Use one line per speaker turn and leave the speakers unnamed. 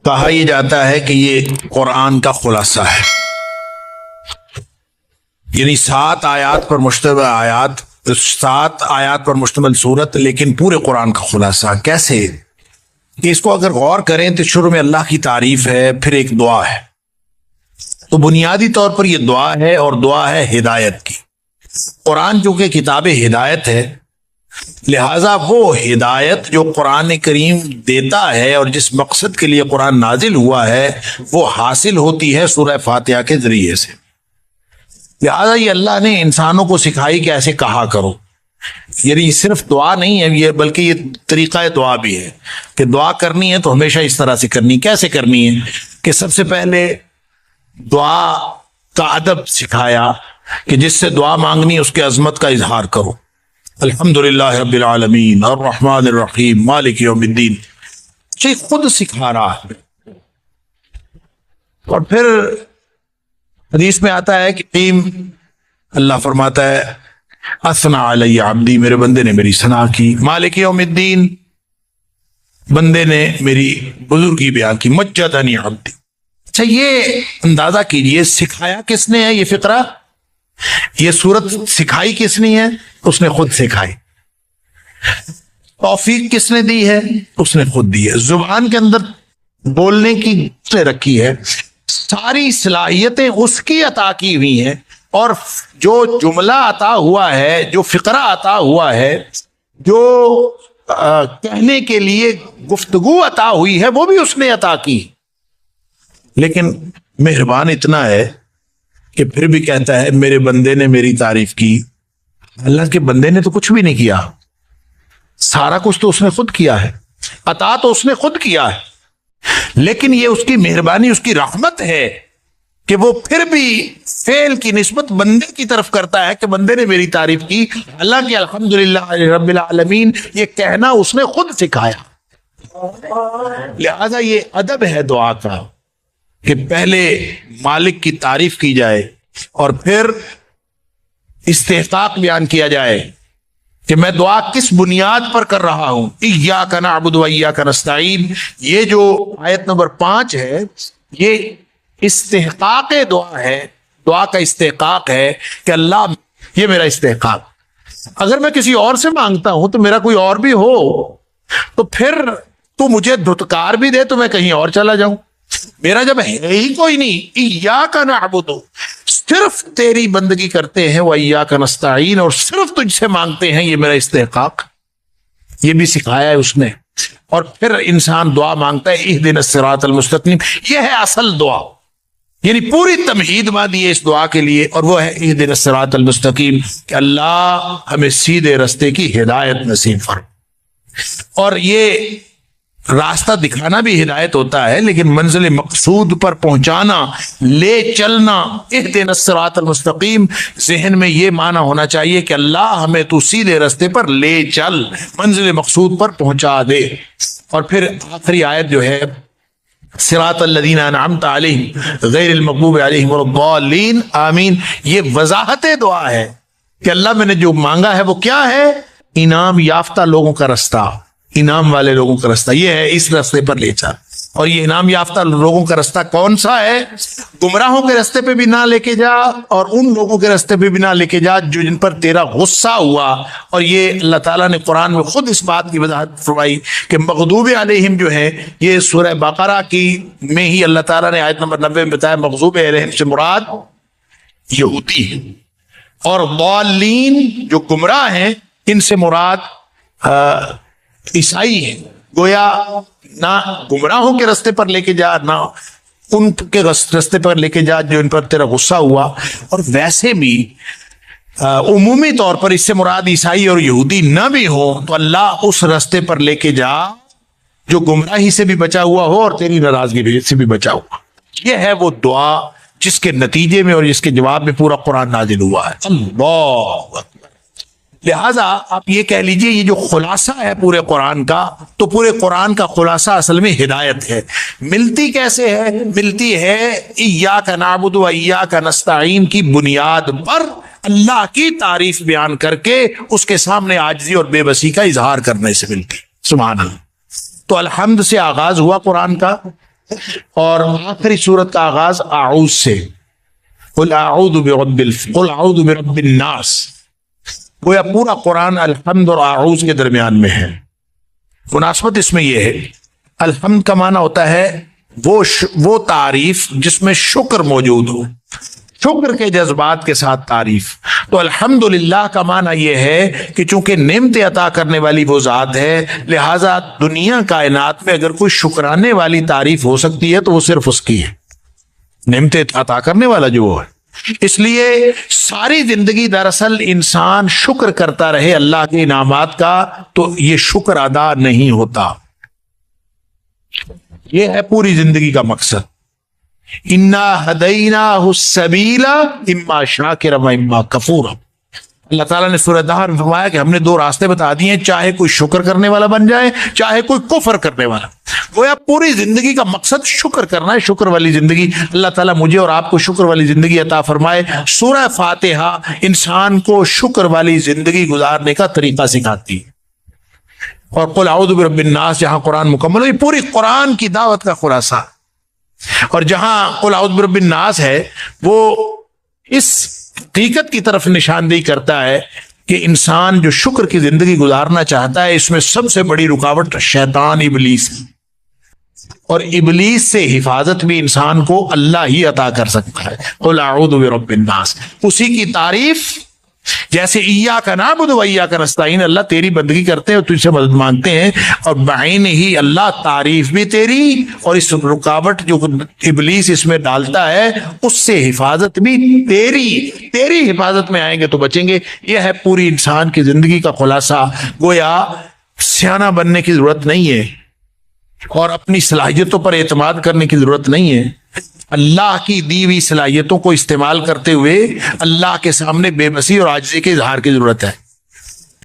کہا یہ جاتا ہے کہ یہ قرآن کا خلاصہ ہے، یعنی 7 آیات پر مشتمل سورت، لیکن پورے قرآن کا خلاصہ۔ کیسے کہ اس کو اگر غور کریں تو شروع میں اللہ کی تعریف ہے، پھر ایک دعا ہے، تو بنیادی طور پر یہ دعا ہے، اور دعا ہے ہدایت کی۔ قرآن چونکہ کتاب ہدایت ہے، لہذا وہ ہدایت جو قرآن کریم دیتا ہے اور جس مقصد کے لیے قرآن نازل ہوا ہے وہ حاصل ہوتی ہے سورہ فاتحہ کے ذریعے سے۔ لہذا یہ اللہ نے انسانوں کو سکھائی کہ ایسے کہا کرو، یعنی صرف دعا نہیں ہے یہ، بلکہ یہ طریقہ دعا بھی ہے کہ دعا کرنی ہے تو ہمیشہ اس طرح سے کرنی۔ کیسے کرنی ہے کہ سب سے پہلے دعا کا ادب سکھایا کہ جس سے دعا مانگنی اس کے عظمت کا اظہار کرو۔ الحمدللہ رب العالمین الرحمن الرحیم مالک یوم الدین، یہ خود سکھا رہا ہے۔ اور پھر حدیث میں آتا ہے کہ اللہ فرماتا ہے اثنا علی عبدی، میرے بندے نے میری ثنا کی، مالک یوم الدین، بندے نے میری بزرگی بیان کی، مجدنی عبدی۔ اچھا یہ اندازہ کیجئے سکھایا کس نے ہے یہ فقرہ، یہ صورت سکھائی کس نے ہے؟ اس نے خود سکھائی۔ توفیق کس نے دی ہے؟ اس نے خود دی ہے۔ زبان کے اندر بولنے کی نے رکھی ہے، ساری صلاحیتیں اس کی عطا کی ہوئی ہیں، اور جو جملہ عطا ہوا ہے، جو فقرہ عطا ہوا ہے، جو کہنے کے لیے گفتگو عطا ہوئی ہے، وہ بھی اس نے عطا کی۔ لیکن مہربان اتنا ہے کہ پھر بھی کہتا ہے میرے بندے نے میری تعریف کی۔ اللہ کے بندے نے تو کچھ بھی نہیں کیا، سارا کچھ تو اس نے خود کیا ہے، عطا تو اس نے خود کیا ہے، لیکن یہ اس کی مہربانی، اس کی رحمت ہے کہ وہ پھر بھی فعل کی نسبت بندے کی طرف کرتا ہے کہ بندے نے میری تعریف کی۔ اللہ کے الحمدللہ رب العالمین یہ کہنا اس نے خود سکھایا۔ لہذا یہ ادب ہے دعا کا کہ پہلے مالک کی تعریف کی جائے اور پھر استحقاق بیان کیا جائے کہ میں دعا کس بنیاد پر کر رہا ہوں۔ ایاک نعبد و ایاک نستعین، یہ جو آیت نمبر 5 ہے یہ استحقاق دعا ہے، دعا کا استحقاق ہے کہ اللہ یہ میرا استحقاق، اگر میں کسی اور سے مانگتا ہوں تو میرا کوئی اور بھی ہو تو پھر تو مجھے دھتکار بھی دے تو میں کہیں اور چلا جاؤں، میرا جب ہے ہی کوئی نہیں، ایاک نعبد، صرف تیری بندگی کرتے ہیں، و ایاک نستعین، اور صرف تجھ سے مانگتے ہیں، یہ میرا استحقاق، یہ بھی سکھایا ہے اس نے۔ اور پھر انسان دعا مانگتا ہے اہدنا الصراط المستقیم، یہ ہے اصل دعا، یعنی پوری تمہید باندھی ہے اس دعا کے لیے، اور وہ ہے اہدنا الصراط المستقیم کہ اللہ ہمیں سیدھے رستے کی ہدایت نصیب فرما۔ اور یہ راستہ دکھانا بھی ہدایت ہوتا ہے، لیکن منزل مقصود پر پہنچانا، لے چلنا، اہدنا الصراط المستقیم، ذہن میں یہ معنی ہونا چاہیے کہ اللہ ہمیں تو سیدھے رستے پر لے چل، منزل مقصود پر پہنچا دے۔ اور پھر آخری آیت جو ہے صراط الذین انعمت علیہم غیر المغضوب علیہم ولا الضالین آمین، یہ وضاحت دعا ہے کہ اللہ میں نے جو مانگا ہے وہ کیا ہے؟ انعام یافتہ لوگوں کا رستہ، انعام والے لوگوں کا رستہ، یہ ہے اس رستے پر لے چل۔ اور یہ انعام یافتہ لوگوں کا رستہ کون سا ہے؟ گمراہوں کے رستے پہ بھی نہ لے کے جا، اور ان لوگوں کے رستے پہ بھی نہ لے کے جا جو جن پر تیرا غصہ ہوا۔ اور یہ اللہ تعالیٰ نے قرآن میں خود اس بات کی وضاحت فرمائی کہ مغضوب علیہم جو ہے، یہ سورہ بقرہ کی میں ہی اللہ تعالیٰ نے آیت نمبر 90 میں بتایا مغضوب علیہم سے مراد یہودی ہے، اور ضالین جو گمراہ ہیں ان سے مراد عیسائی ہیں۔ گویا نہ گمراہوں کے رستے پر لے کے جا، نہ ان کے رستے پر لے کے جا جو ان پر تیرا غصہ ہوا۔ اور ویسے بھی عمومی طور پر اس سے مراد عیسائی اور یہودی نہ بھی ہو تو اللہ اس رستے پر لے کے جا جو گمراہی سے بھی بچا ہوا ہو اور تیری ناراضگی سے بھی بچا ہوا۔ یہ ہے وہ دعا جس کے نتیجے میں اور جس کے جواب میں پورا قرآن نازل ہوا ہے۔ اللہ اکبر۔ لہٰذا آپ یہ کہہ لیجئے یہ جو خلاصہ ہے پورے قرآن کا، تو پورے قرآن کا خلاصہ اصل میں ہدایت ہے۔ ملتی کیسے ہے؟ ملتی ہے ایاک نعبد و ایاک نستعین کی بنیاد پر اللہ کی تعریف بیان کر کے اس کے سامنے عاجزی اور بے بسی کا اظہار کرنے سے ملتی۔ سبحان اللہ۔ تو الحمد سے آغاز ہوا قرآن کا، اور آخری سورت کا آغاز اعوذ سے، قل اعوذ برب قل اعوذ برب الناس، گویا پورا قرآن الحمد اور اعوذ کے درمیان میں ہے۔ مناسبت اس میں یہ ہے، الحمد کا معنی ہوتا ہے وہ تعریف جس میں شکر موجود ہو، شکر کے جذبات کے ساتھ تعریف۔ تو الحمدللہ کا معنی یہ ہے کہ چونکہ نعمت عطا کرنے والی وہ ذات ہے، لہٰذا دنیا کائنات میں اگر کوئی شکرانے والی تعریف ہو سکتی ہے تو وہ صرف اس کی ہے، نعمت عطا کرنے والا جو وہ ہے۔ اس لیے ساری زندگی دراصل انسان شکر کرتا رہے اللہ کے انعامات کا تو یہ شکر ادا نہیں ہوتا۔ یہ ہے پوری زندگی کا مقصد۔ انا ہدیناہ السبیل اما شاکرا و اما کفورا، اللہ تعالیٰ نے سورہ دہر میں فرمایا کہ ہم نے دو راستے بتا دیے، چاہے کوئی شکر کرنے والا بن جائے چاہے کوئی کفر کرنے والا۔ گویا پوری زندگی کا مقصد شکر کرنا ہے، شکر والی زندگی۔ اللہ تعالیٰ مجھے اور آپ کو شکر والی زندگی عطا فرمائے۔ سورہ فاتحہ انسان کو شکر والی زندگی گزارنے کا طریقہ سکھاتی ہے، اور قل اعوذ برب الناس جہاں قرآن مکمل ہو، یہ پوری قرآن کی دعوت کا خلاصہ۔ اور جہاں قل اعوذ برب الناس ہے وہ اس حقیقت کی طرف نشاندہی کرتا ہے کہ انسان جو شکر کی زندگی گزارنا چاہتا ہے، اس میں سب سے بڑی رکاوٹ شیطان ابلیس ہے، اور ابلیس سے حفاظت بھی انسان کو اللہ ہی عطا کر سکتا ہے۔ قل اعوذ برب الناس، اسی کی تعریف جیسے ایاک نعبد و ایاک نستعین، اللہ تیری بندگی کرتے ہیں اور تجھ سے مدد مانگتے ہیں، اور بعین ہی اللہ تعریف بھی تیری، اور اس رکاوٹ جو ابلیس اس میں ڈالتا ہے اس سے حفاظت بھی تیری حفاظت میں آئیں گے تو بچیں گے۔ یہ ہے پوری انسان کی زندگی کا خلاصہ۔ گویا سیانہ بننے کی ضرورت نہیں ہے اور اپنی صلاحیتوں پر اعتماد کرنے کی ضرورت نہیں ہے، اللہ کی دی ہوئی صلاحیتوں کو استعمال کرتے ہوئے اللہ کے سامنے بے بسی اور عاجزی کے اظہار کی ضرورت ہے۔